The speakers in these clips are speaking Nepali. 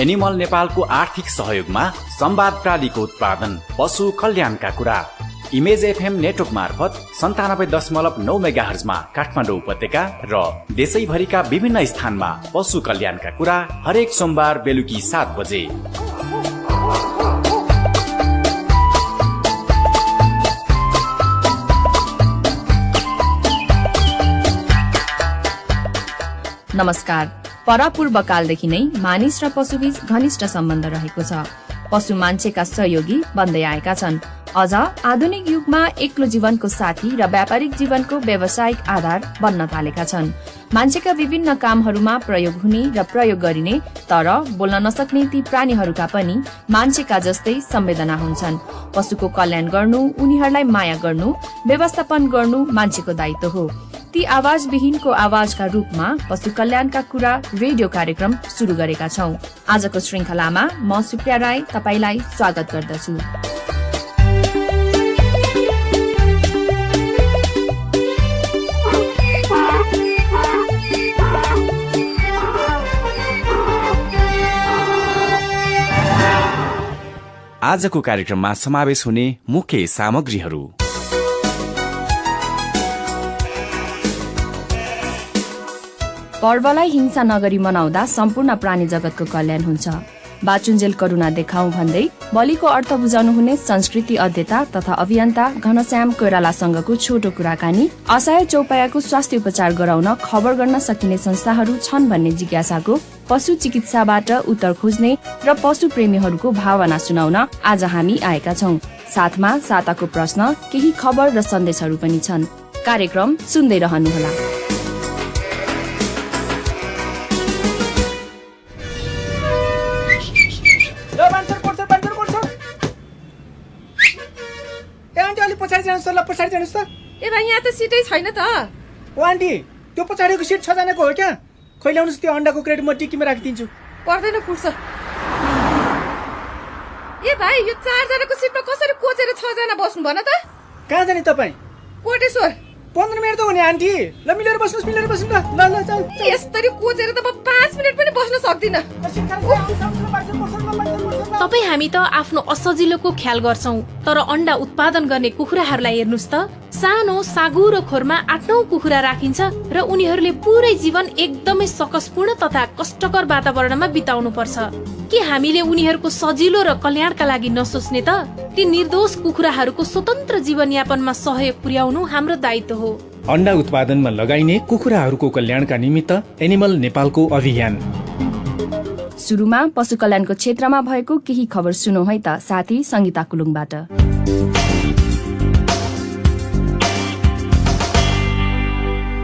एनिमल नेपालको आर्थिक सहयोगमा संवाद प्रालिको उत्पादन पशु कल्याणका कुरा इमेज एफएम नेटवर्क मार्फत 97.9 मेगाहर्जमा काठमाडौँ उपत्यका र देशैभरिका विभिन्न स्थानमा पशु कल्याणका कुरा हरेक सोमबार बेलुकी 7 बजे। नमस्कार। परापूर्वकालदेखि नै मानिस र पशुबीच घनिष्ठ सम्बन्ध रहेको छ। पशु मान्छेका सहयोगी बन्दै आएका छन्। अझ आधुनिक युगमा एक्लो जीवनको साथी र व्यापारिक जीवनको व्यावसायिक आधार बन्न थालेका छन्। मान्छेका विभिन्न कामहरूमा प्रयोग हुने र प्रयोग गरिने तर बोल्न नसक्ने ती प्राणीहरूका पनि मान्छेका जस्तै संवेदना हुन्छन्। पशुको कल्याण गर्नु, उनीहरूलाई माया गर्नु, व्यवस्थापन गर्नु मान्छेको दायित्व हो। ती आवाज विहीनको आवाजका रूपमा पशु कल्याणका कुरा रेडियो कार्यक्रम सुरु गरेका छौं। आजको श्रृंखलामा म सुप्रिया राई तपाईलाई स्वागत गर्दछु। आजको कार्यक्रममा समावेश हुने मुख्य सामग्रीहरू: पर्वलाई हिंसा नगरी मनाउँदा सम्पूर्ण प्राणी जगतको कल्याण हुन्छ। बाचुन्जेल करुणा देखाउँ भन्दै बलिको अर्थ बुझाउनु हुने संस्कृति अध्येता तथा अभियन्ता घनश्याम कोइरालासँगको छोटो कुराकानी, असहाय चौपायाको स्वास्थ्य उपचार गराउन खबर गर्न सकिने संस्थाहरू छन् भन्ने जिज्ञासाको पशु चिकित्साबाट उत्तर खोज्ने र पशु प्रेमीहरूको भावना सुनाउन आज हामी आएका छौं। साथमा साताको प्रश्न, केही खबर र सन्देशहरू पनि छन्। कार्यक्रम सुन्दै रहनुहोला। पछाडि जानुस् त। ए भाइ, यहाँ त सिटै छैन त। ओ आन्टी, त्यो पछाडिको सिट 6 जनाको हो क्या? खै ल्याउनुस् त्यो अन्डाको क्रेट, म टिकीमा राखिदिन्छु। पर्दैन, पुग्छ। ए भाइ, यो 4 जनाको सिटमा कसरी कोचेर 6 जना बस्नु भन त? कहाँ जाने तपाईँ? कोटेश्वर। 15 मिनेट त हो नि आन्टी। ल मिलेर बस्नुस्, मिलेर बस्नु त। ल ल चल। यसरी कोचेर त म 5 मिनेट पनि बस्न सक्दिन। तपाईँ हामी त आफ्नो असजिलोको ख्याल गर्छौं, तर अन्डा उत्पादन गर्ने कुखुराहरूलाई हेर्नुस् त। सानो सागुरो खोरमा 8-9 कुखुरा राखिन्छ र उनीहरूले पुरै जीवन एकदमै सकसपूर्ण तथा कष्टकर वातावरणमा बिताउनु पर्छ। के हामीले उनीहरूको सजिलो र कल्याणका लागि नसोच्ने त? ती निर्दोष कुखुराहरूको स्वतन्त्र जीवनयापनमा सहयोग पुर्याउनु हाम्रो दायित्व हो। अन्डा उत्पादनमा लगाइने कुखुराहरूको कल्याणका निमित्त एनिमल नेपालको अभियान। सुरुमा पशु कल्याणको क्षेत्रमा भएको केही खबर सुनौ है त साथी संगीता कुलुङबाट।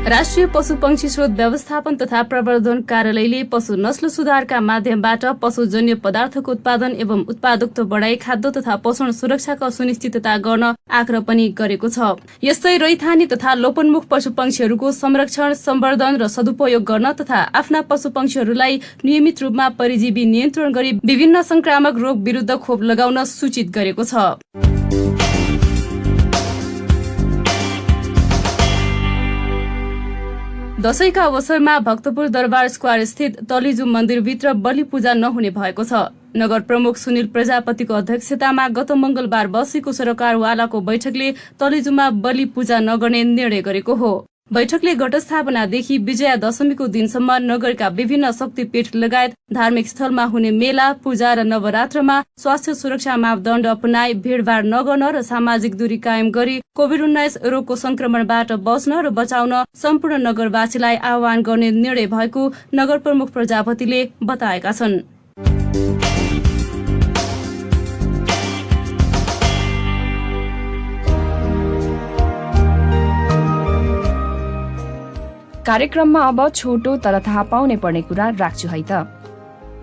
राष्ट्रिय पशु पंक्षी स्रोत व्यवस्थापन तथा प्रवर्धन कार्यालयले पशु नस्ल सुधारका माध्यमबाट पशुजन्य पदार्थको उत्पादन एवं उत्पादकत्व बढाई खाद्य तथा पोषण सुरक्षाको सुनिश्चितता गर्न आग्रह पनि गरेको छ। यस्तै रैथानी तथा लोपन्मुख पशु पंक्षीहरूको संरक्षण, सम्वर्धन र सदुपयोग गर्न तथा आफ्ना पशु पंक्षीहरूलाई नियमित रूपमा परिजीवी नियन्त्रण गरी विभिन्न संक्रामक रोग विरुद्ध खोप लगाउन सूचित गरेको छ। दशैंका अवसरमा भक्तपुर दरबार स्क्वायर स्थित तलेजु मन्दिरभित्र बलि पूजा नहुने भएको छ। नगर प्रमुख सुनिल प्रजापतिको अध्यक्षतामा गत मंगलबार बसेको सरकारवालाको बैठकले तलेजुमा बलि पूजा नगर्ने निर्णय गरेको हो। बैठकले घटस्थापनादेखि विजया दशमीको दिनसम्म नगरका विभिन्न शक्तिपीठ लगायत धार्मिक स्थलमा हुने मेला, पूजा र नवरात्रमा स्वास्थ्य सुरक्षा मापदण्ड अपनाई भीड़भाड़ नगर्न र सामाजिक दूरी कायम गरी कोभिड-19 रोगको संक्रमणबाट बच्न र बचाउन सम्पूर्ण नगरवासीलाई आह्वान गर्ने निर्णय भएको नगर प्रमुख प्रजापतिले बताएका छन्। कार्यक्रममा अब छोटो तर थाहा पाउने पर्ने कुरा राख्छु है त।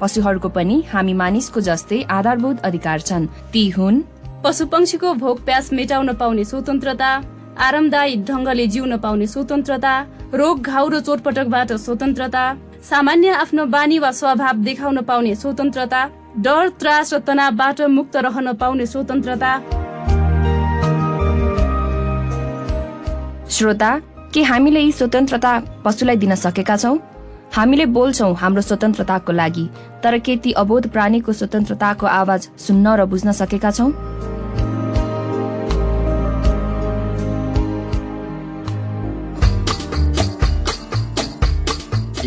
पशुहरूको पनि हामी मानिसको जस्तै आधारभूत अधिकार छन्। ती हुन् पशु पंक्षीको भोक प्यास मेटाउन पाउने स्वतन्त्रता, आरामदायी ढंगले जिउन पाउने स्वतन्त्रता, रोग घाउ र चोटपटकबाट स्वतन्त्रता, सामान्य आफ्नो बानी वा स्वभाव देखाउन पाउने स्वतन्त्रता, डर, त्रास र तनावबाट मुक्त रहन पाउने स्वतन्त्रता। श्रोता, के हामीले यी स्वतन्त्रता पशुलाई दिन सकेका छौं? हामीले बोल्छौं हाम्रो स्वतन्त्रताको लागि, तर के ती अबोध प्राणीको स्वतन्त्रताको आवाज सुन्न र बुझ्न सकेका छौं?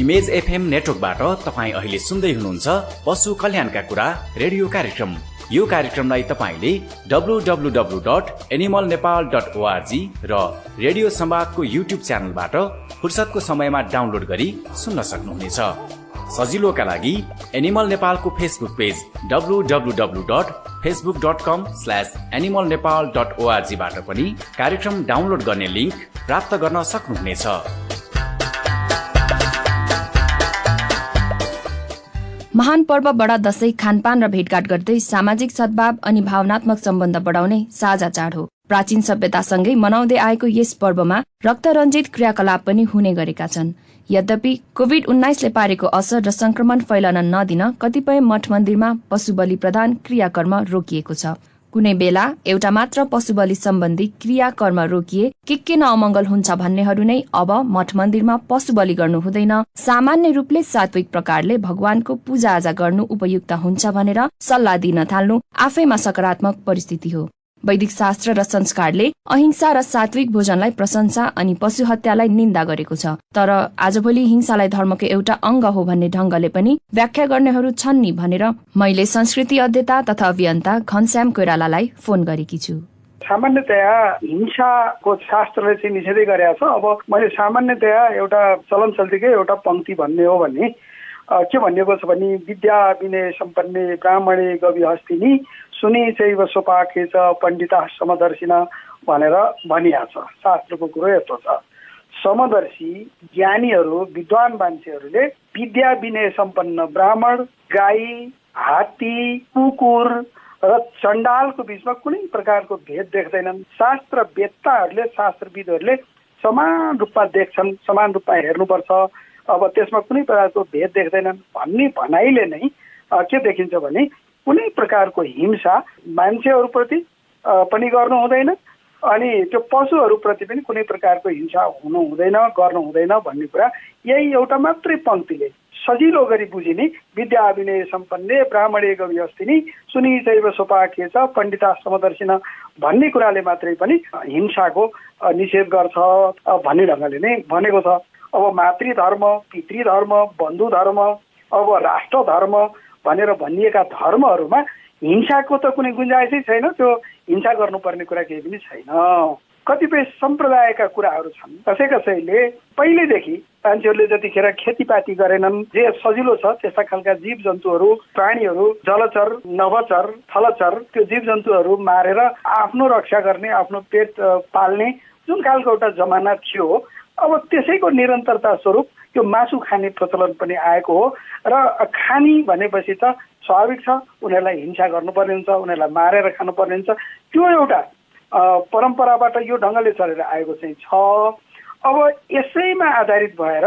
इमेज एफएम नेटवर्कबाट तपाईँ अहिले सुन्दै हुनुहुन्छ पशु कल्याणका कुरा रेडियो कार्यक्रम। यो कार्यक्रमलाई तपाईँले www.animalnepal.org र रेडियो संवादको युट्युब च्यानलबाट फुर्सदको समयमा डाउनलोड गरी सुन्न सक्नुहुनेछ। सजिलोका लागि एनिमल नेपालको फेसबुक पेज www.facebook.com/animalnepal.org बाट पनि कार्यक्रम डाउनलोड गर्ने लिंक प्राप्त गर्न सक्नुहुनेछ। महान पर्व बडा दशैं खानपान र भेटघाट गर्दै सामाजिक सद्भाव अनि भावनात्मक सम्बन्ध बढाउने साझा चाड हो। प्राचीन सभ्यतासँगै मनाउँदै आएको यस पर्वमा रक्तरञ्जित क्रियाकलाप पनि हुने गरेका छन्। यद्यपि कोभिड-19ले पारेको असर र संक्रमण फैलन नदिन कतिपय मठ मन्दिरमा पशु बलि प्रदान क्रियाकर्म रोकिएको छ। कुनै बेला एउटा मात्र पशु बलि सम्बन्धी क्रियाकर्म रोकिए के नअमङ्गल हुन्छ भन्नेहरू नै अब मठ मन्दिरमा पशु बलि गर्नु हुँदैन, सामान्य रूपले सात्विक प्रकारले भगवानको पूजाआजा गर्नु उपयुक्त हुन्छ भनेर सल्लाह दिन थाल्नु आफैमा सकारात्मक परिस्थिति हो। वैदिक शास्त्र र संस्कारले अहिंसा र सात्विक भोजनलाई प्रशंसा अनि पशु हत्यालाई निन्दा गरेको छ। तर आजभोलि हिंसालाई धर्मको एउटा अंग हो भन्ने ढंगले पनि व्याख्या गर्नेहरू छन् नि भनेर मैले संस्कृति अध्येता तथा अभियन्ता घनश्याम कोइरालालाई फोन गरेकी छु। सामान्यतया हिंसाको शास्त्रले चाहिँ निषेधै गरेको छ। अब मैले सामान्यतया एउटा चलन चल्तीकै एउटा पंक्ति भन्ने हो भने के भनिएको छ भने विद्या विनय सम्पन्ने ब्राह्मणे गविहस्तिनी सुनि चैव सोपाके च पण्डिता समदर्शिना भनेर भनिएको छ। शास्त्रको कुरो यस्तो छ, समदर्शी ज्ञानीहरू विद्वान मान्छेहरूले विद्या विनय सम्पन्न ब्राह्मण, गाई, हात्ती, कुकुर र चण्डालको बीचमा कुनै प्रकारको भेद देख्दैनन्। शास्त्रवेत्ताहरूले शास्त्रविदहरूले समान रूपमा देख्छन्, समान रूपमा हेर्नुपर्छ, अब त्यसमा कुनै प्रकारको भेद देख्दैनन् भन्ने भनाइले नै के देखिन्छ भने कुनै प्रकारको हिंसा मान्छेहरूप्रति पनि गर्नु हुँदैन अनि त्यो पशुहरूप्रति पनि कुनै प्रकारको हिंसा हुनु हुँदैन, गर्नु हुँदैन भन्ने कुरा यही एउटा मात्रै पंक्तिले सजिलो गरी बुझिने विद्या विनय सम्पन्ने ब्राह्मणे गविहस्तिनी सुनि चैव सोपाके च पण्डिता समदर्शिना भन्ने कुराले मात्रै पनि हिंसाको निषेध गर्छ भन्ने ढङ्गले नै भनेको छ। अब मातृधर्म, पितृधर्म, बन्धु धर्म, अब राष्ट्र धर्म भनेर भनिएका धर्महरूमा हिंसाको त कुनै गुन्जाइसै छैन, त्यो हिंसा गर्नुपर्ने कुरा केही पनि छैन। कतिपय सम्प्रदायका कुराहरू छन्, कसै कसैले पहिलेदेखि मान्छेहरूले जतिखेर खेतीपाती गरेनन्, जे सजिलो छ त्यस्ता खालका जीव जन्तुहरू, प्राणीहरू, जलचर, नभचर, थलचर त्यो जीव जन्तुहरू मारेर आफ्नो रक्षा गर्ने, आफ्नो पेट पाल्ने जुन खालको एउटा जमाना थियो, अब त्यसैको निरन्तरता स्वरूप त्यो मासु खाने प्रचलन पनि आएको हो र खानी भनेपछि त स्वाभाविक छ उनीहरूलाई हिंसा गर्नुपर्ने हुन्छ, उनीहरूलाई मारेर खानुपर्ने हुन्छ। त्यो एउटा परम्पराबाट यो ढङ्गले चलेर आएको चाहिँ छ। अब यसैमा आधारित भएर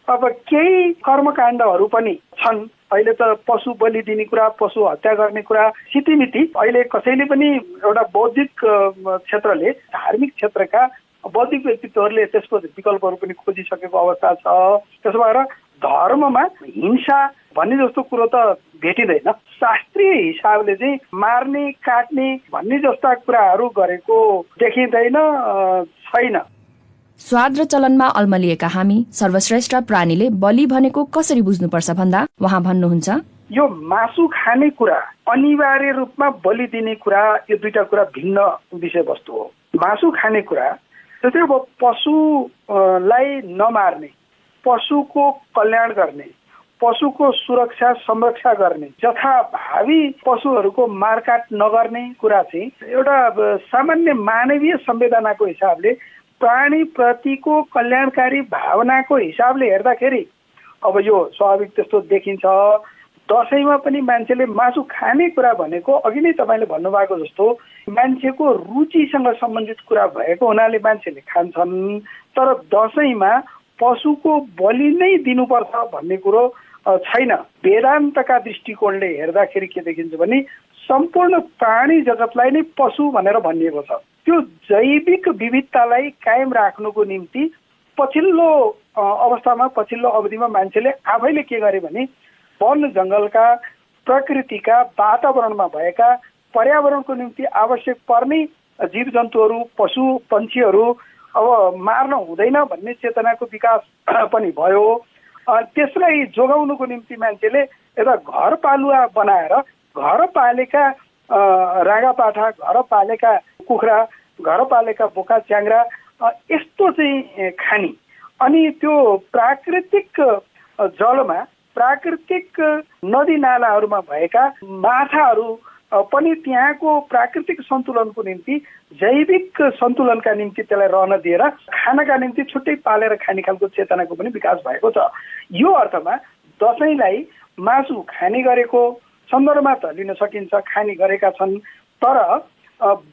अब केही कर्मकाण्डहरू पनि छन्। अहिले त पशु बलि दिने कुरा, पशु हत्या गर्ने कुरा सितिमिति अहिले कसैले पनि एउटा बौद्धिक क्षेत्रले, धार्मिक क्षेत्रका बौद्धिक व्यक्तित्वहरूले त्यसको विकल्पहरू पनि खोजिसकेको अवस्था छ। त्यसो भएर धर्ममा हिंसा भन्ने जस्तो कुरो त भेटिँदैन। शास्त्रीय हिसाबले चाहिँ मार्ने, काट्ने भन्ने जस्ता कुराहरू गरेको देखिँदैन, छैन। स्वाद र चलनमा अल्मलिएका हामी सर्वश्रेष्ठ प्राणीले बलि भनेको कसरी बुझ्नुपर्छ भन्दा उहाँ भन्नुहुन्छ, यो मासु खाने कुरा अनिवार्य रूपमा बलि दिने कुरा, यो दुईटा कुरा भिन्न विषयवस्तु हो। मासु खाने कुरा जस्तै अब पशुलाई नमार्ने, पशुको कल्याण गर्ने, पशुको सुरक्षा संरक्षा गर्ने, जथाभावी पशुहरूको मारकाट नगर्ने कुरा चाहिँ एउटा सामान्य मानवीय संवेदनाको हिसाबले, प्राणी प्रतिको कल्याणकारी भावनाको हिसाबले हेर्दाखेरि अब यो स्वाभाविक त्यस्तो देखिन्छ। दसैँमा पनि मान्छेले मासु खाने कुरा भनेको अघि नै तपाईँले भन्नुभएको जस्तो मान्छेको रुचिसँग सम्बन्धित कुरा भएको हुनाले मान्छेले खान्छन्। तर दसैँमा पशुको बलि नै दिनुपर्छ भन्ने कुरो छैन। वेदान्तका दृष्टिकोणले हेर्दाखेरि के देखिन्छ भने सम्पूर्ण प्राणी जगतलाई नै पशु भनेर भनिएको छ। त्यो जैविक विविधतालाई कायम राख्नुको निम्ति पछिल्लो अवस्थामा पछिल्लो अवधिमा मान्छेले आफैले के गरे भने वन जङ्गलका प्रकृतिका वातावरणमा भएका पर्यावरणको निम्ति आवश्यक पर्ने जीव जन्तुहरू पशु पन्छीहरू अब मार्न हुँदैन भन्ने चेतनाको विकास पनि भयो। त्यसलाई जोगाउनुको निम्ति मान्छेले एउटा घर पालुवा बनाएर घर पालेका रागापाठा, घर पालेका कुखुरा, घर पालेका बोका च्याङ्ग्रा यस्तो चाहिँ खानी अनि त्यो प्राकृतिक जलमा प्राकृतिक नदी नालाहरूमा भएका माछाहरू पनि त्यहाँको प्राकृतिक सन्तुलनको निम्ति जैविक सन्तुलनका निम्ति त्यसलाई रहन दिएर खानाका निम्ति छुट्टै पालेर खाने खालको चेतनाको पनि विकास भएको छ। यो अर्थमा दसैँलाई मासु खाने गरेको सन्दर्भमा त लिन सकिन्छ, खाने गरेका छन्, तर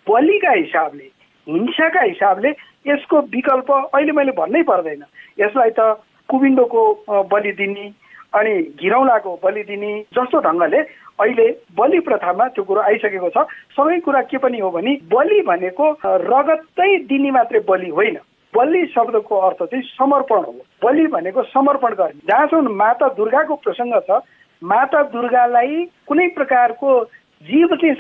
बलिका हिसाबले हिंसाका हिसाबले यसको विकल्प अहिले मैले भन्नै पर्दैन। यसलाई त कुबिन्डोको बलि दिने अनि घिरौलाको बलि दिने जस्तो ढङ्गले अहिले बलि प्रथामा त्यो कुरो आइसकेको छ। सबै कुरा के पनि हो भने बलि भनेको रगतै दिने मात्रै बलि होइन। बलि शब्दको अर्थ चाहिँ समर्पण हो। बलि भनेको समर्पण गर्ने। जहाँसम्म माता दुर्गाको प्रसङ्ग छ, माता दुर्गालाई कुनै प्रकारको जीव चाहिँ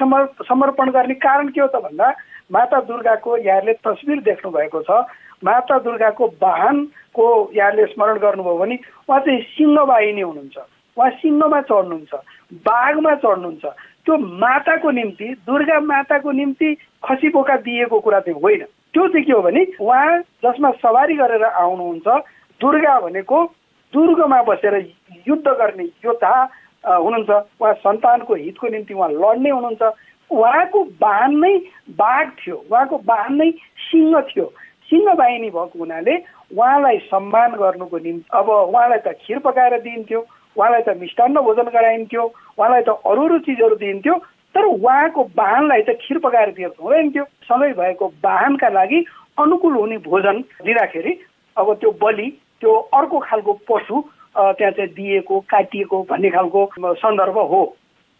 समर्पण गर्ने कारण के हो त भन्दा माता दुर्गाको यहाँले तस्बिर देख्नु भएको छ। माता दुर्गाको वाहनको यहाँले स्मरण गर्नुभयो भने उहाँ चाहिँ सिंहवाहिनी हुनुहुन्छ, उहाँ सिंहमा चढ्नुहुन्छ, बाघमा चढ्नुहुन्छ। त्यो माताको निम्ति, दुर्गा माताको निम्ति खसी बोका दिएको कुरा चाहिँ होइन। त्यो चाहिँ के हो भने उहाँ जसमा सवारी गरेर आउनुहुन्छ, दुर्गा भनेको दुर्गमा बसेर युद्ध गर्ने योद्धा हुनुहुन्छ। उहाँ सन्तानको हितको निम्ति उहाँ लड्ने हुनुहुन्छ। उहाँको वाहन नै बाघ थियो, उहाँको वाहन नै सिंह थियो। सिंह बाहिनी भएको हुनाले उहाँलाई सम्मान गर्नुको निम्ति अब उहाँलाई त खिर पकाएर दिइन्थ्यो, उहाँलाई त मिष्टान्न भोजन गराइन्थ्यो, उहाँलाई त अरू चिजहरू दिइन्थ्यो, तर उहाँको वाहनलाई त खिर पकाएर दिएको हुँदैन थियो। सँगै भएको वाहनका लागि अनुकूल हुने भोजन दिँदाखेरि अब त्यो बलि, त्यो अर्को खालको पशु त्यहाँ चाहिँ दिएको, काटिएको भन्ने खालको सन्दर्भ हो।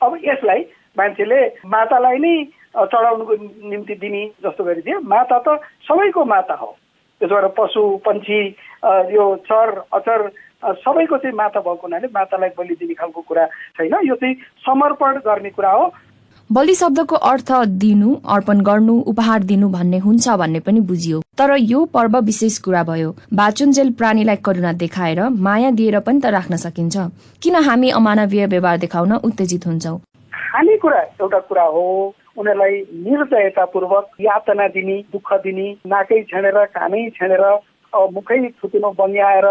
अब यसलाई मान्छेले मातालाई नै चढाउनुको निम्ति दिने जस्तो गरिदियो। माता त सबैको माता हो। त्यसो भएर पशु पन्छी यो चर अचर सबैको चाहिँ माता भएको हुनाले मातालाई बलि दिने खालको कुरा छैन। यो चाहिँ समर्पण गर्ने कुरा हो। बलि शब्दको अर्थ दिनु, अर्पण गर्नु, उपहार दिनु भन्ने हुन्छ भन्ने पनि बुझियो। तर यो पर्व विशेष कुरा भयो। बाचुन्जेल प्राणीलाई करुणा देखाएर माया दिएर पनि त राख्न सकिन्छ। किन हामी अमानवीय व्यवहार देखाउन उत्तेजित हुन्छौँ? खाने कुरा एउटा कुरा हो। उनीहरूलाई निर्दयतापूर्वक यातना दिने, दुःख दिने, नाकै छेडेर कानै छेडेर मुखै थुतुनो बङ्ग्याएर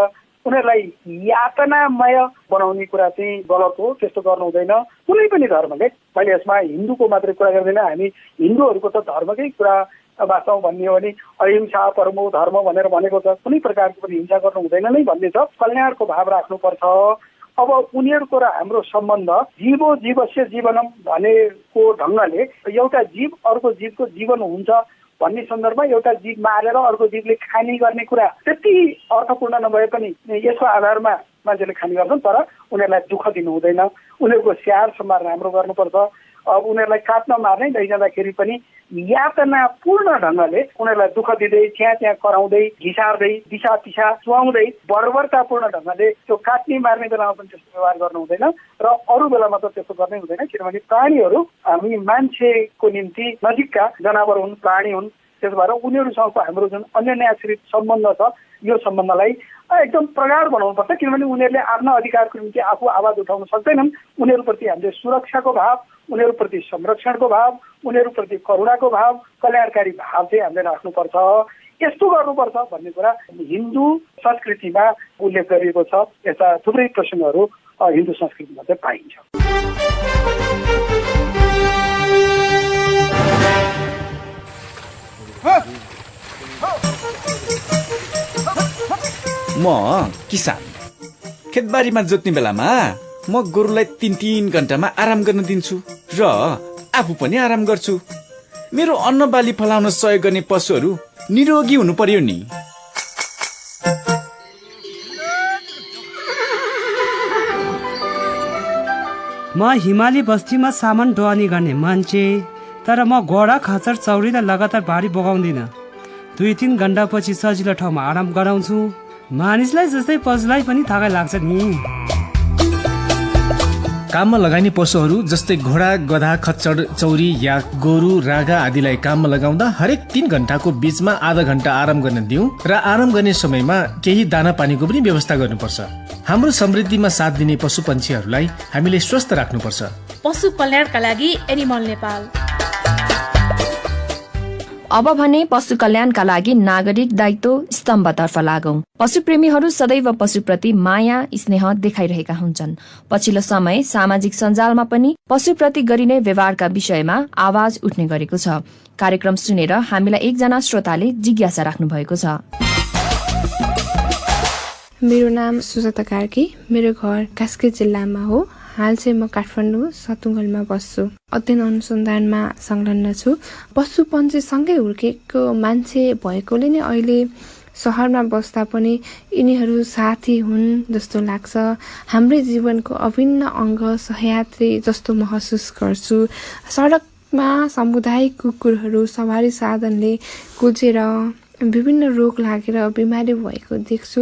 उनीहरूलाई यातनामय बनाउने कुरा चाहिँ गलत हो। त्यस्तो गर्नु हुँदैन कुनै पनि धर्मले। मैले यसमा हिन्दूको मात्रै कुरा गर्दैन, हामी हिन्दूहरूको त धर्मकै कुरा वास्तवमा भन्ने हो भने अहिंसा परमो धर्म भनेर भनेको छ। कुनै प्रकारको पनि हिंसा गर्नु हुँदैन नै भन्ने छ। कल्याणको भाव राख्नुपर्छ। अब उनीहरूको र हाम्रो सम्बन्ध जीवो जीवस्य जीवनम भनेको ढङ्गले एउटा जीव अर्को जीवको जीवन हुन्छ भन्ने सन्दर्भमा एउटा जीव मारेर अर्को जीवले खाने गर्ने कुरा त्यति अर्थपूर्ण नभए पनि यसको आधारमा मान्छेले खाने गर्छन्। तर उनीहरूलाई दुःख दिनु हुँदैन, उनीहरूको स्याहार सम्हार राम्रो गर्नुपर्छ। अब उनीहरूलाई काट्न मार्नै लैजाँदाखेरि पनि यातनापूर्ण ढङ्गले उनीहरूलाई दुःख दिँदै, त्यहाँ कराउँदै, घिसार्दै, दिशा पिसा चुहाउँदै बर्बरतापूर्ण ढङ्गले त्यो काट्ने मार्ने बेलामा पनि त्यस्तो व्यवहार गर्नु हुँदैन र अरू बेलामा त त्यस्तो गर्नै हुँदैन। किनभने प्राणीहरू हामी मान्छेको निम्ति नजिकका जनावर हुन्, प्राणी हुन्। त्यसो भएर उनीहरूसँगको हाम्रो जुन अन्यन्याश्रित सम्बन्ध छ यो सम्बन्धलाई एकदम प्रगाढ बनाउनुपर्छ। किनभने उनीहरूले आफ्ना अधिकारको निम्ति आफू आवाज उठाउन सक्दैनन्। उनीहरूप्रति हामीले सुरक्षाको भाव, उनीहरूप्रति संरक्षणको भाव, उनीहरूप्रति करुणाको भाव, कल्याणकारी भाव चाहिँ हामीले राख्नुपर्छ। यस्तो गर्नुपर्छ भन्ने कुरा हिन्दू संस्कृतिमा उल्लेख गरिएको छ। यस्ता थुप्रै प्रसङ्गहरू हिन्दू संस्कृतिमा चाहिँ पाइन्छ। म किसान खेतबारीमा जोत्ने बेलामा म गोरुलाई 3-3 घण्टामा आराम गर्न दिन्छु र आफू पनि आराम गर्छु। मेरो अन्न बाली फलाउन सहयोग गर्ने पशुहरू निरोगी हुनु पर्यो नि। म हिमाली बस्तीमा सामान ढोवानी गर्ने मान्छे, तर म घोडा खच्चर चौरीलाई लगातार भारी बोकाउँदिन। 2-3 घण्टापछि सजिलो ठाउँमा आराम गराउँछु मानिसलाई जस्तै पशुलाई पनि थकाइ लाग्छ नि। काममा लगाइने पशुहरू जस्तै घोडा, गधा, खच्चड, चौरी या गोरु, रागा आदिलाई काममा लगाउँदा हरेक 3 घण्टाको बीचमा आधा घण्टा आराम गर्न दिउँ र आराम गर्ने समयमा केही दाना पानीको पनि व्यवस्था गर्नुपर्छ। हाम्रो समृद्धिमा साथ दिने पशु पन्छीहरूलाई हामीले स्वस्थ राख्नुपर्छ। पशु कल्याणका लागि एनिमल नेपाल। अब भने पशु कल्याणका लागि नागरिक दायित्व स्तम्भतर्फ लागौं। पशुप्रेमीहरू सदैव पशुप्रति माया स्नेह देखाइरहेका हुन्छन्। पछिल्लो समय सामाजिक सञ्जालमा पनि पशुप्रति गरिने व्यवहारका विषयमा आवाज उठ्ने गरेको छ। कार्यक्रम सुनेर हामीलाई एकजना श्रोताले जिज्ञासा राख्नु भएको छ। मेरो नाम सुजाता कार्की, मेरो घर कास्की जिल्लामा हो। हाल चाहिँ म काठमाडौँ सतुङ्गलमा बस्छु। अध्ययन अनुसन्धानमा संलग्न छु। पशुपन्छी सँगै हुर्केको मान्छे भएकोले नै अहिले सहरमा बस्दा पनि यिनीहरू साथी हुन् जस्तो लाग्छ। हाम्रै जीवनको अभिन्न अङ्ग, सहयात्री जस्तो महसुस गर्छु। सडकमा सामुदायिक कुकुरहरू सवारी साधनले कुल्चेर विभिन्न रोग लागेर बिमारी भएको देख्छु।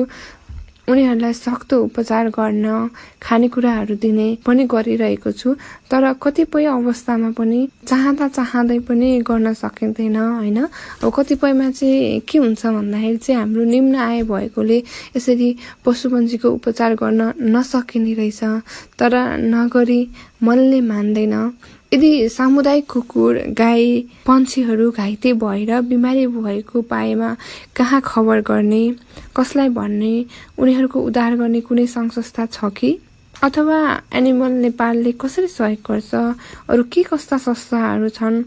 उनीहरूलाई सक्दो उपचार गर्न खानेकुराहरू दिने पनि गरिरहेको छु। तर कतिपय अवस्थामा पनि चाहँदै पनि गर्न सकिँदैन होइन। अब कतिपयमा चाहिँ के हुन्छ भन्दाखेरि चाहिँ हाम्रो निम्न आय भएकोले यसरी पशुपन्छीको उपचार गर्न नसकिने रहेछ। तर नगरी मनले मान्दैन। यदि सामुदायिक कुकुर, गाई, पन्छीहरू घाइते भएर बिमारी भएको पाएमा कहाँ खबर गर्ने, कसलाई भन्ने, उनीहरूको उद्धार गर्ने कुनै सङ्घ-संस्था छ कि? अथवा एनिमल नेपालले कसरी सहयोग गर्छ? अरू के कस्ता संस्थाहरू छन्?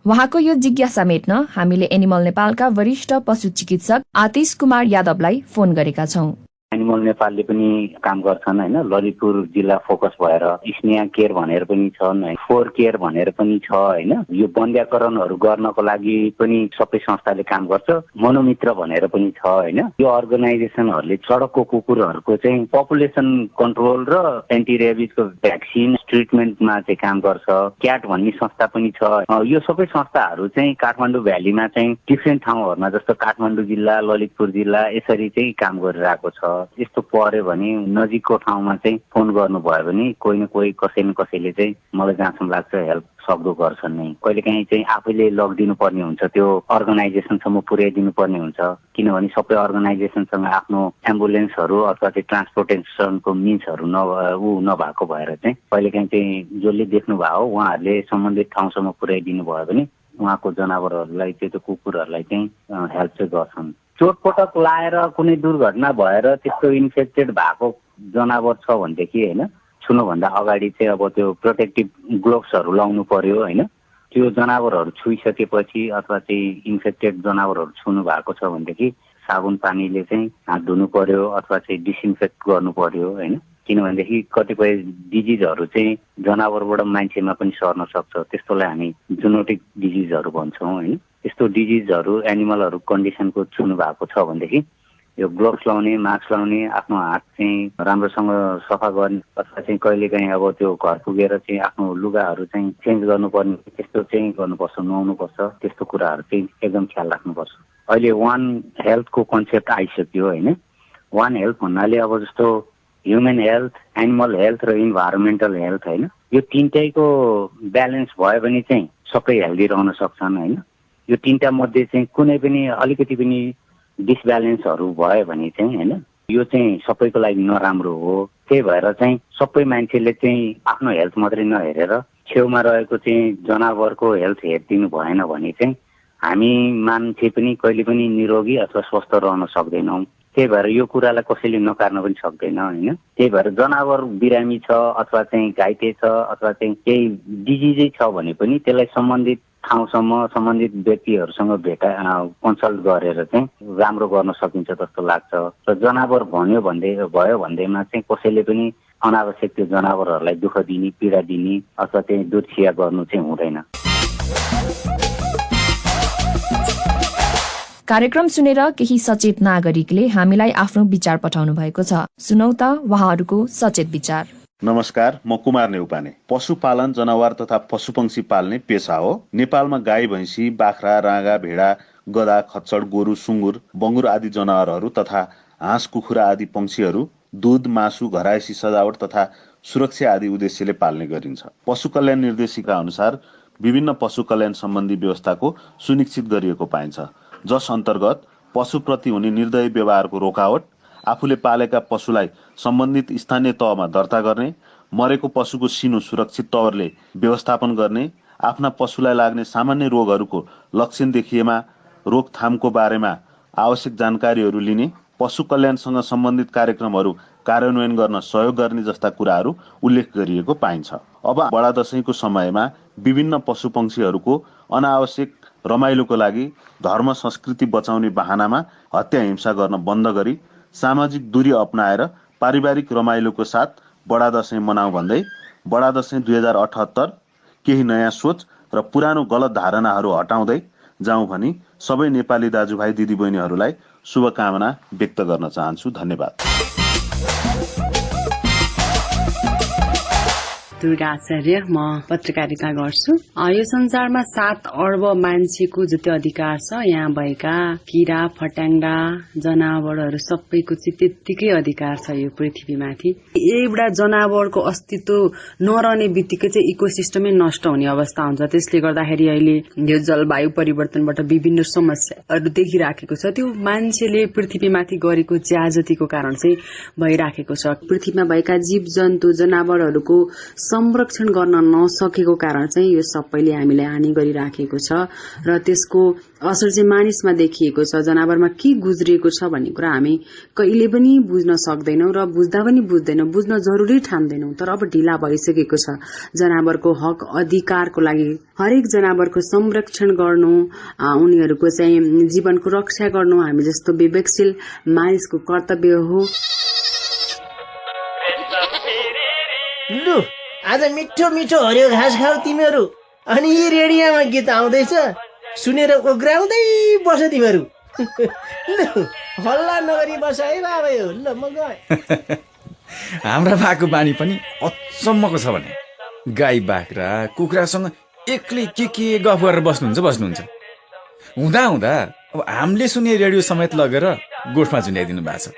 उहाँको यो जिज्ञासा मेट्न हामीले एनिमल नेपालका वरिष्ठ पशु चिकित्सक आतिश कुमार यादवलाई फोन गरेका छौं। एनिमल नेपालले पनि काम गर्छन् होइन। ललितपुर जिल्ला फोकस भएर स्नेहा केयर भनेर पनि छन्, फोर केयर भनेर पनि छ होइन। यो वन्ध्याकरणहरू गर्नको लागि पनि सबै संस्थाले काम गर्छ। मनोमित्र भनेर पनि छ होइन। यो अर्गनाइजेसनहरूले सडकको कुकुरहरूको चाहिँ पपुलेसन कन्ट्रोल र एन्टी रेबिजको भ्याक्सिन ट्रिटमेन्टमा चाहिँ काम गर्छ। क्याट भन्ने संस्था पनि छ। यो सबै संस्थाहरू चाहिँ काठमाडौँ भ्यालीमा चाहिँ डिफ्रेन्ट ठाउँहरूमा जस्तो काठमाडौँ जिल्ला, ललितपुर जिल्ला यसरी चाहिँ काम गरिरहेको छ। यस्तो पर्यो भने नजिकको ठाउँमा चाहिँ फोन गर्नुभयो भने कोही न कोही कसैले चाहिँ मलाई जहाँसम्म लाग्छ हेल्प सक्दो गर्छन् नै। कहिलेकाहीँ चाहिँ आफैले लगिदिनु पर्ने हुन्छ, त्यो अर्गनाइजेसनसम्म पुर्याइदिनु पर्ने हुन्छ। किनभने सबै अर्गनाइजेसनसँग आफ्नो एम्बुलेन्सहरू अथवा चाहिँ ट्रान्सपोर्टेसनको मिन्सहरू नभएको भएर चाहिँ कहिलेकाहीँ चाहिँ जसले देख्नुभयो उहाँहरूले सम्बन्धित ठाउँसम्म पुर्याइदिनु भयो भने उहाँको जनावरहरूलाई चाहिँ त्यो कुकुरहरूलाई चाहिँ हेल्प चाहिँ गर्छन्। चोटपटक लाएर कुनै दुर्घटना भएर त्यस्तो इन्फेक्टेड भएको जनावर छ भनेदेखि होइन, छुनुभन्दा अगाडि चाहिँ अब त्यो प्रोटेक्टिभ ग्लोभ्सहरू लाउनु पर्यो होइन। त्यो जनावरहरू छुइसकेपछि अथवा चाहिँ इन्फेक्टेड जनावरहरू छुनु भएको छ भनेदेखि साबुन पानीले चाहिँ हात धुनु पर्यो अथवा चाहिँ डिसइन्फेक्ट गर्नु पर्यो होइन। किनभनेदेखि कतिपय डिजिजहरू चाहिँ जनावरबाट मान्छेमा पनि सर्न सक्छ। त्यस्तोलाई हामी जुनोटिक डिजिजहरू भन्छौँ होइन। त्यस्तो डिजिजहरू एनिमलहरू कन्डिसनको छुनु भएको छ भनेदेखि यो ग्लोभ्स लाउने, मास्क लाउने, आफ्नो हात चाहिँ राम्रोसँग सफा गर्ने अथवा चाहिँ कहिलेकाहीँ अब त्यो घर पुगेर चाहिँ आफ्नो लुगाहरू चाहिँ चेन्ज गर्नुपर्ने त्यस्तो चाहिँ गर्नुपर्छ, नुहाउनुपर्छ। त्यस्तो कुराहरू चाहिँ एकदम ख्याल राख्नुपर्छ। अहिले वान हेल्थको कन्सेप्ट आइसक्यो होइन। वान हेल्थ भन्नाले अब जस्तो ह्युमन हेल्थ, एनिमल हेल्थ र इन्भाइरोमेन्टल हेल्थ होइन। यो तिनटैको ब्यालेन्स भयो भने चाहिँ सबै हेल्दी रहन सक्छन् होइन। यो तिनटा मध्ये चाहिँ कुनै पनि अलिकति पनि डिसब्यालेन्सहरू भयो भने चाहिँ होइन यो चाहिँ सबैको लागि नराम्रो हो। त्यही भएर चाहिँ सबै मान्छेले चाहिँ आफ्नो हेल्थ मात्रै नहेरेर छेउमा रहेको चाहिँ जनावरको हेल्थ हेरिदिनु भएन भने चाहिँ हामी मान्छे पनि कहिले पनि निरोगी अथवा स्वस्थ रहन सक्दैनौँ। त्यही भएर यो कुरालाई कसैले नकार्न पनि सक्दैन होइन। त्यही भएर जनावर बिरामी छ अथवा चाहिँ घाइते छ अथवा चाहिँ केही डिजिजै छ भने पनि त्यसलाई सम्बन्धित ठाउँसम्म सम्बन्धित व्यक्तिहरूसँग कन्सल्ट गरेर चाहिँ राम्रो गर्न सकिन्छ जस्तो लाग्छ। र जनावर भयो भन्दैमा चाहिँ कसैले पनि अनावश्यक त्यो जनावरहरूलाई दुःख दिने, पीडा दिने अथवा चाहिँ दुर्छिया गर्नु चाहिँ हुँदैन। कार्यक्रम सुनेर केही सचेत नागरिकले हामीलाई आफ्नो विचार पठाउनु भएको छ। सुनौ त उहाँहरूको सचेत विचार। नमस्कार, म कुमार नेउपाने। पशुपालन जनावर तथा पशुपक्षी पाल्ने पेशा हो। नेपालमा गाई, भैँसी, बाख्रा, राँगा, भेडा, गधा, खच्चड, गोरु, सुँगुर, बङ्गुर आदि जनावरहरू तथा हाँस, कुखुरा आदि पंक्षीहरू दूध, मासु, घरायसी सजावट तथा सुरक्षा आदि उद्देश्यले पाल्ने गरिन्छ। पशु कल्याण निर्देशिका अनुसार विभिन्न पशु कल्याण सम्बन्धी व्यवस्थाको सुनिश्चित गरिएको पाइन्छ, जस अन्तर्गत पशुप्रति हुने निर्दयी व्यवहारको रोकावट, आफूले पालेका पशुलाई सम्बन्धित स्थानीय तहमा दर्ता गर्ने, मरेको पशुको सिनो सुरक्षित तवरले व्यवस्थापन गर्ने, आफ्ना पशुलाई लाग्ने सामान्य रोगहरूको लक्षण देखिएमा रोकथामको बारेमा आवश्यक जानकारीहरू लिने, पशु कल्याणसँग सम्बन्धित कार्यक्रमहरू कार्यान्वयन गर्न सहयोग गर्ने जस्ता कुराहरू उल्लेख गरिएको पाइन्छ। अब बडा दशैंको समयमा विभिन्न पशु पंक्षीहरूको अनावश्यक रमाइलोको लागि धर्म संस्कृति बचाउने बहानामा हत्या हिंसा गर्न बन्द गरी सामाजिक दूरी अपनाएर पारिवारिक रमाइलोको साथ बडा दशैं मनाऊ भन्दै बडा दशैं 2078 केही नयाँ सोच र पुरानो गलत धारणाहरू हटाउँदै जाउँ भनी सबै नेपाली दाजुभाइ दिदीबहिनीहरूलाई शुभकामना व्यक्त गर्न चाहन्छु। धन्यवाद। दुर्गा आचार्य, म पत्रकारिता गर्छु। यो संसारमा 7 अर्ब मान्छेको जति अधिकार छ, यहाँ भएका किरा फट्याङ्ग्रा जनावरहरू सबैको चाहिँ त्यत्तिकै अधिकार छ यो पृथ्वीमाथि। एउटा जनावरको अस्तित्व नरहने बित्तिकै चाहिँ इकोसिस्टमै नष्ट हुने अवस्था हुन्छ। त्यसले गर्दाखेरि अहिले यो जलवायु परिवर्तनबाट विभिन्न समस्याहरू देखिराखेको छ। त्यो मान्छेले पृथ्वीमाथि गरेको ज्याजतीको कारण चाहिँ भइराखेको छ। पृथ्वीमा भएका जीव जन्तु जनावरहरूको संरक्षण गर्न नसकेको कारण चाहिँ यो सबैले हामीलाई हानि गरिराखेको छ र त्यसको असर चाहिँ मानिसमा देखिएको छ। जनावरमा के गुज्रिएको छ भन्ने कुरा हामी कहिले पनि बुझ्न सक्दैनौं र बुझ्दा पनि बुझ्दैनौं, बुझ्न जरुरी ठान्दैनौं। तर अब ढिला भइसकेको छ। जनावरको हक अधिकारको लागि हरेक जनावरको संरक्षण गर्नु, उनीहरूको चाहिँ जीवनको रक्षा गर्नु हामी जस्तो विवेकशील मानिसको कर्तव्य हो। आज मिठो मिठो हरियो घाँस खाऊ तिमीहरू। अनि यी रेडियोमा गीत आउँदैछ सुनेर ओग्राउँदै बस तिमीहरू। हल्ला नगरी बस है बाबा। ल म गएँ। हाम्रा बाको बानी पनि अचम्मको छ भने गाई बाख्रा कुखुरासँग एक्लै के गफ गरेर बस्नुहुन्छ। हुँदा हुँदा अब हामीले सुने रेडियो समेत लगेर गोठमा झुन्ड्याइदिनु भएको छ।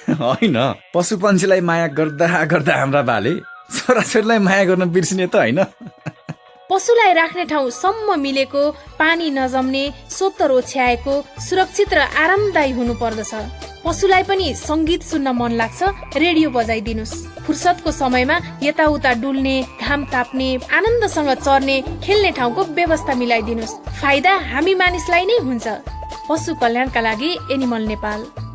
होइन, पशु पन्छीलाई माया गर्दा गर्दा हाम्रा बाले छोराछोरीलाई माया गर्न बिर्सिने त होइन। पशुलाई राख्ने ठाउँ सम्म मिलेको, पानी नजम्ने, सोत्तर ओछ्याएको, सुरक्षित र आरामदायी हुनु पर्दछ। पशुलाई पनि संगीत सुन्न मन लाग्छ, रेडियो बजाइदिनुस्। फुर्सदको समयमा यताउता डुल्ने, घाम ताप्ने, आनन्दसँग चर्ने, खेल्ने ठाउँको व्यवस्था मिलाइदिनुस्। फाइदा हामी मानिसलाई नै हुन्छ। पशु कल्याणका लागि एनिमल नेपाल।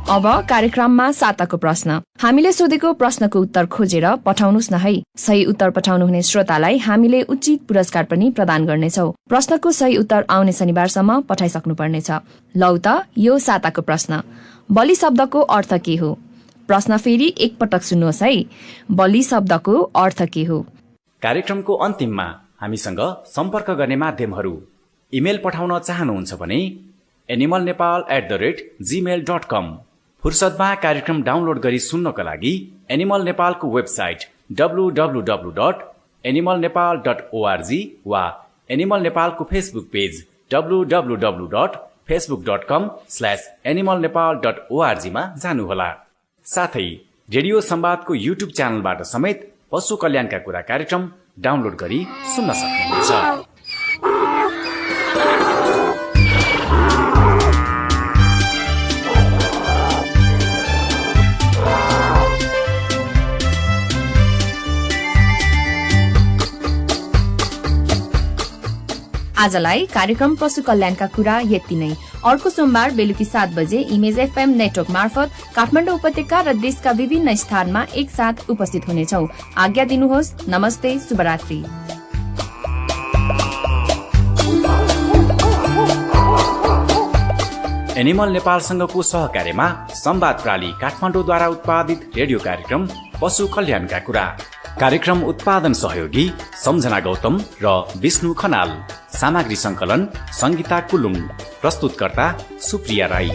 अब कार्यक्रममा साताको प्रश्न। हामीले सोधेको प्रश्नको उत्तर खोजेर पठाउनुस् न है। सही उत्तर पठाउनुहुने श्रोतालाई हामीले उचित पुरस्कार पनि प्रदान गर्नेछौ। प्रश्नको सही उत्तर आउने शनिबारसम्म पठाइसक्नु पर्नेछ। लौ त यो साताको प्रश्न। बलि शब्दको अर्थ के हो? प्रश्न फेरि एकपटक सुन्नुहोस् है। बलि शब्दको अर्थ के हो? कार्यक्रमको अन्तिममा हामीसँग सम्पर्क गर्ने माध्यमहरू। इमेल पठाउन चाहनुहुन्छ भने animalnepal@gmail.com। फुर्सदमा कार्यक्रम डाउनलोड गरी सुन्नको लागि एनिमल नेपालको वेबसाइट www.animalnepal.org वा एनिमल नेपालको फेसबुक पेज www.facebook.com/animalnepal.org मा जानुहोला। साथै रेडियो संवादको युट्युब च्यानलबाट समेत पशु कल्याणका कुरा कार्यक्रम डाउनलोड गरी सुन्न सक्नुहुन्छ। आजलाई कार्यक्रम पशु कल्याणका कुरा यति नै। अर्को सोमबार बेलुकी 7 बजे इमेज FM नेटवर्क मार्फत काठमाडौँ उपत्यका र देशका विभिन्न स्थानमा एकसाथ उपस्थित हुनेछौ। आज्ञा दिनुहोस्। नमस्ते, शुभरात्रि। एनिमल नेपालसँगको सहकार्यमा संवाद प्राली काठमाडौँद्वारा उत्पादित रेडियो कार्यक्रम पशु कल्याणका कुरा। कार्यक्रम उत्पादन सहयोगी सम्झना गौतम र विष्णु खनाल। सामग्री संकलन संगीता कुलुङ। प्रस्तुतकर्ता सुप्रिया राई।